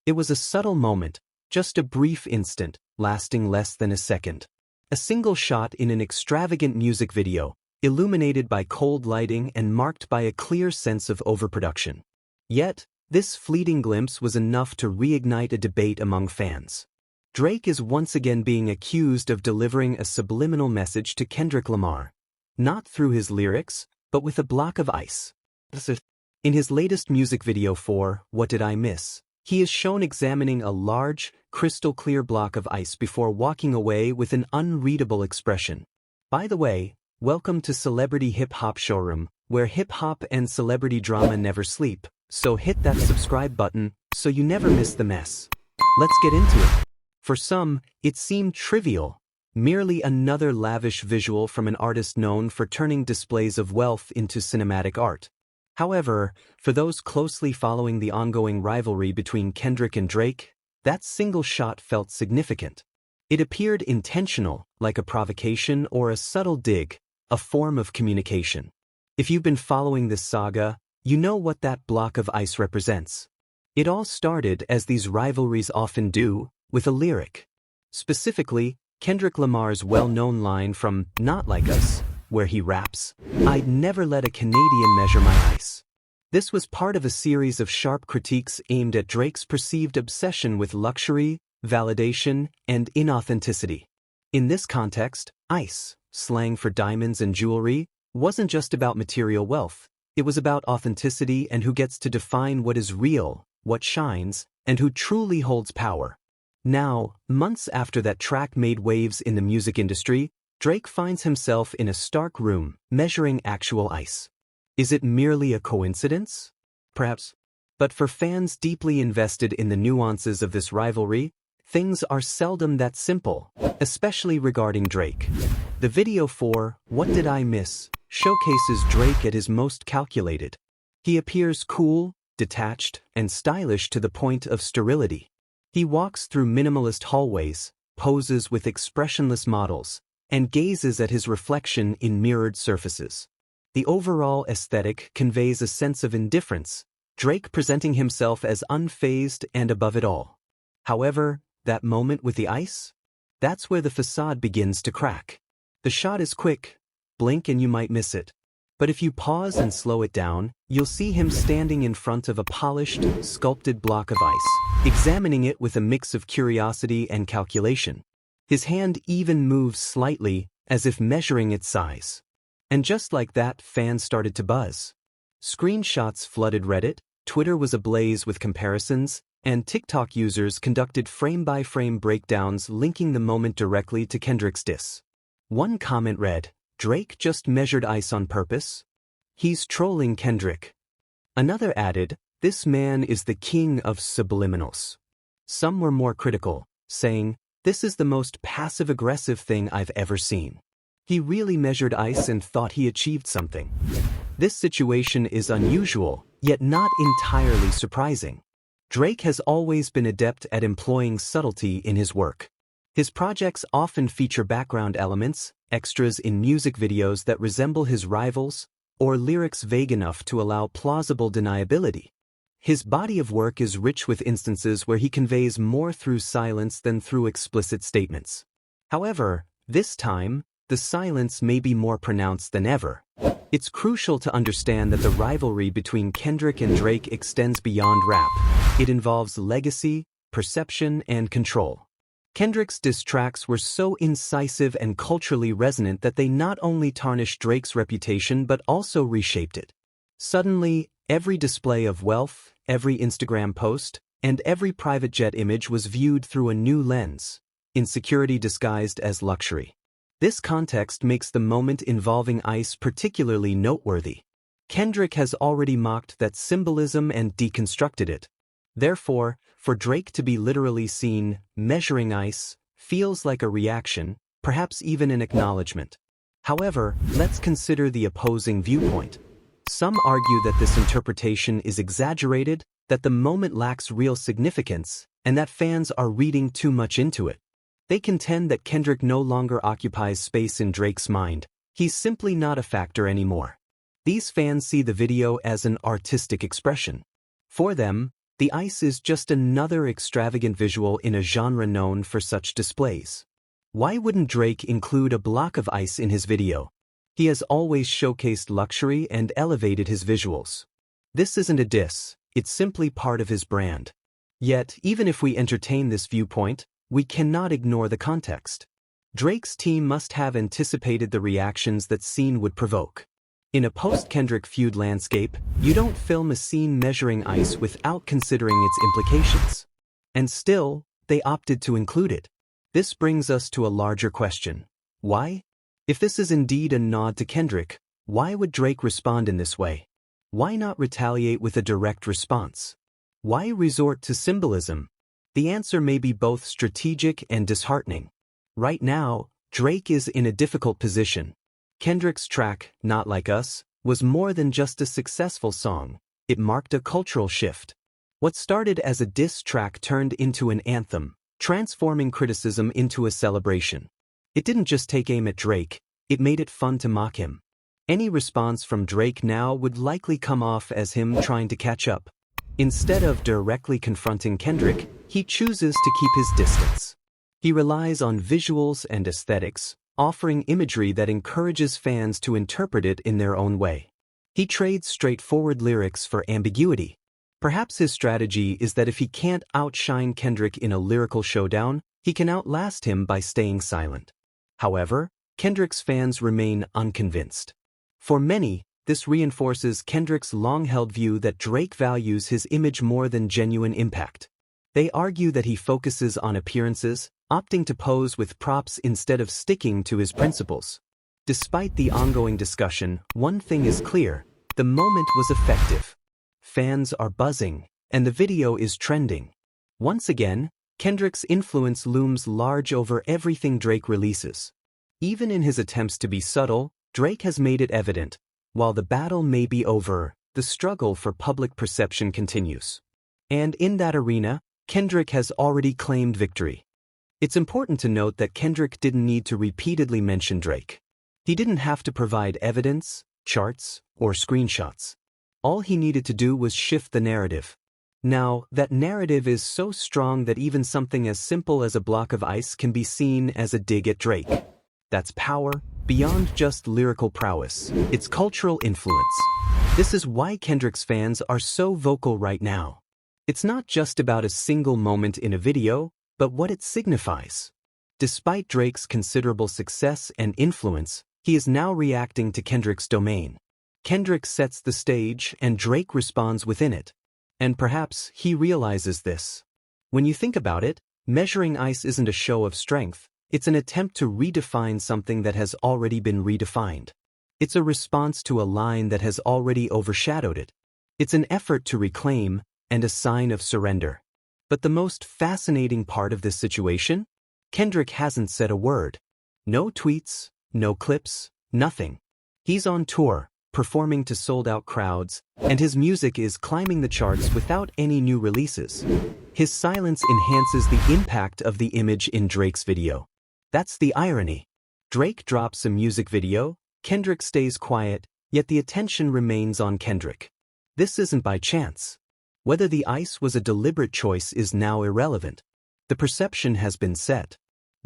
It was a subtle moment, just a brief instant, lasting less than a second. A single shot in an extravagant music video, illuminated by cold lighting and marked by a clear sense of overproduction. Yet, this fleeting glimpse was enough to reignite a debate among fans. Drake is once again being accused of delivering a subliminal message to Kendrick Lamar. Not through his lyrics, but with a block of ice. In his latest music video for What Did I Miss?, he is shown examining a large, crystal-clear block of ice before walking away with an unreadable expression. By the way, welcome to Celebrity Hip Hop Showroom, where hip-hop and celebrity drama never sleep, so hit that subscribe button so you never miss the mess. Let's get into it. For some, it seemed trivial, merely another lavish visual from an artist known for turning displays of wealth into cinematic art. However, for those closely following the ongoing rivalry between Kendrick and Drake, that single shot felt significant. It appeared intentional, like a provocation or a subtle dig, a form of communication. If you've been following this saga, you know what that block of ice represents. It all started, as these rivalries often do, with a lyric. Specifically, Kendrick Lamar's well-known line from Not Like Us, where he raps, "I'd never let a Canadian measure my ice." This was part of a series of sharp critiques aimed at Drake's perceived obsession with luxury, validation, and inauthenticity. In this context, ice, slang for diamonds and jewelry, wasn't just about material wealth. It was about authenticity and who gets to define what is real, what shines, and who truly holds power. Now, months after that track made waves in the music industry, Drake finds himself in a stark room, measuring actual ice. Is it merely a coincidence? Perhaps. But for fans deeply invested in the nuances of this rivalry, things are seldom that simple, especially regarding Drake. The video for What Did I Miss? Showcases Drake at his most calculated. He appears cool, detached, and stylish to the point of sterility. He walks through minimalist hallways, poses with expressionless models, and gazes at his reflection in mirrored surfaces. The overall aesthetic conveys a sense of indifference, Drake presenting himself as unfazed and above it all. However, that moment with the ice? That's where the facade begins to crack. The shot is quick, blink and you might miss it. But if you pause and slow it down, you'll see him standing in front of a polished, sculpted block of ice, examining it with a mix of curiosity and calculation. His hand even moves slightly, as if measuring its size. And just like that, fans started to buzz. Screenshots flooded Reddit, Twitter was ablaze with comparisons, and TikTok users conducted frame-by-frame breakdowns linking the moment directly to Kendrick's diss. One comment read, "Drake just measured ice on purpose? He's trolling Kendrick." Another added, "This man is the king of subliminals." Some were more critical, saying, "This is the most passive-aggressive thing I've ever seen. He really measured ice and thought he achieved something." This situation is unusual, yet not entirely surprising. Drake has always been adept at employing subtlety in his work. His projects often feature background elements, extras in music videos that resemble his rivals, or lyrics vague enough to allow plausible deniability. His body of work is rich with instances where he conveys more through silence than through explicit statements. However, this time, the silence may be more pronounced than ever. It's crucial to understand that the rivalry between Kendrick and Drake extends beyond rap. It involves legacy, perception, and control. Kendrick's diss tracks were so incisive and culturally resonant that they not only tarnished Drake's reputation but also reshaped it. Suddenly, every display of wealth, every Instagram post, and every private jet image was viewed through a new lens, insecurity disguised as luxury. This context makes the moment involving ice particularly noteworthy. Kendrick has already mocked that symbolism and deconstructed it. Therefore, for Drake to be literally seen measuring ice feels like a reaction, perhaps even an acknowledgement. However, let's consider the opposing viewpoint. Some argue that this interpretation is exaggerated, that the moment lacks real significance, and that fans are reading too much into it. They contend that Kendrick no longer occupies space in Drake's mind. He's simply not a factor anymore. These fans see the video as an artistic expression. For them, The ice is just another extravagant visual in a genre known for such displays. Why wouldn't Drake include a block of ice in his video? He has always showcased luxury and elevated his visuals. This isn't a diss, it's simply part of his brand. Yet, even if we entertain this viewpoint, we cannot ignore the context. Drake's team must have anticipated the reactions that scene would provoke. In a post-Kendrick feud landscape, you don't film a scene measuring ice without considering its implications. And still, they opted to include it. This brings us to a larger question. Why? If this is indeed a nod to Kendrick, why would Drake respond in this way? Why not retaliate with a direct response? Why resort to symbolism? The answer may be both strategic and disheartening. Right now, Drake is in a difficult position. Kendrick's track, Not Like Us, was more than just a successful song. It marked a cultural shift. What started as a diss track turned into an anthem, transforming criticism into a celebration. It didn't just take aim at Drake, it made it fun to mock him. Any response from Drake now would likely come off as him trying to catch up. Instead of directly confronting Kendrick, he chooses to keep his distance. He relies on visuals and aesthetics, offering imagery that encourages fans to interpret it in their own way. He trades straightforward lyrics for ambiguity. Perhaps his strategy is that if he can't outshine Kendrick in a lyrical showdown, he can outlast him by staying silent. However, Kendrick's fans remain unconvinced. For many, this reinforces Kendrick's long-held view that Drake values his image more than genuine impact. They argue that he focuses on appearances, opting to pose with props instead of sticking to his principles. Despite the ongoing discussion, one thing is clear: the moment was effective. Fans are buzzing, and the video is trending. Once again, Kendrick's influence looms large over everything Drake releases. Even in his attempts to be subtle, Drake has made it evident. While the battle may be over, the struggle for public perception continues. And in that arena, Kendrick has already claimed victory. It's important to note that Kendrick didn't need to repeatedly mention Drake. He didn't have to provide evidence, charts, or screenshots. All he needed to do was shift the narrative. Now, that narrative is so strong that even something as simple as a block of ice can be seen as a dig at Drake. That's power, beyond just lyrical prowess. It's cultural influence. This is why Kendrick's fans are so vocal right now. It's not just about a single moment in a video, but what it signifies. Despite Drake's considerable success and influence, he is now reacting to Kendrick's domain. Kendrick sets the stage and Drake responds within it. And perhaps he realizes this. When you think about it, measuring ice isn't a show of strength, it's an attempt to redefine something that has already been redefined. It's a response to a line that has already overshadowed it. It's an effort to reclaim and a sign of surrender. But the most fascinating part of this situation? Kendrick hasn't said a word. No tweets, no clips, nothing. He's on tour, performing to sold-out crowds, and his music is climbing the charts without any new releases. His silence enhances the impact of the image in Drake's video. That's the irony. Drake drops a music video, Kendrick stays quiet, yet the attention remains on Kendrick. This isn't by chance. Whether the ice was a deliberate choice is now irrelevant. The perception has been set.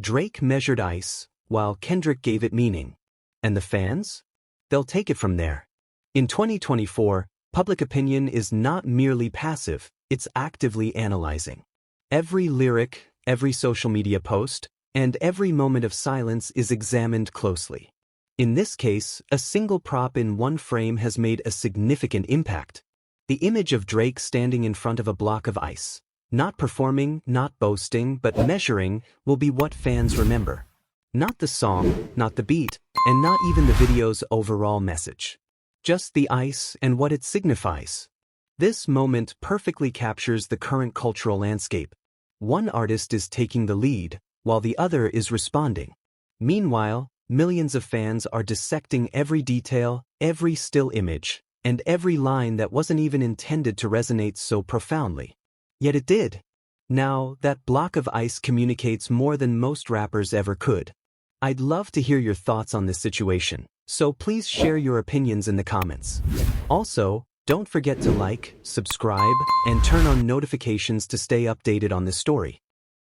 Drake measured ice, while Kendrick gave it meaning. And the fans? They'll take it from there. In 2024, public opinion is not merely passive, it's actively analyzing. Every lyric, every social media post, and every moment of silence is examined closely. In this case, a single prop in one frame has made a significant impact. The image of Drake standing in front of a block of ice, not performing, not boasting, but measuring, will be what fans remember. Not the song, not the beat, and not even the video's overall message. Just the ice and what it signifies. This moment perfectly captures the current cultural landscape. One artist is taking the lead, while the other is responding. Meanwhile, millions of fans are dissecting every detail, every still image, and every line that wasn't even intended to resonate so profoundly. Yet it did. Now, that block of ice communicates more than most rappers ever could. I'd love to hear your thoughts on this situation, so please share your opinions in the comments. Also, Don't forget to like, subscribe, and turn on notifications to stay updated on this story.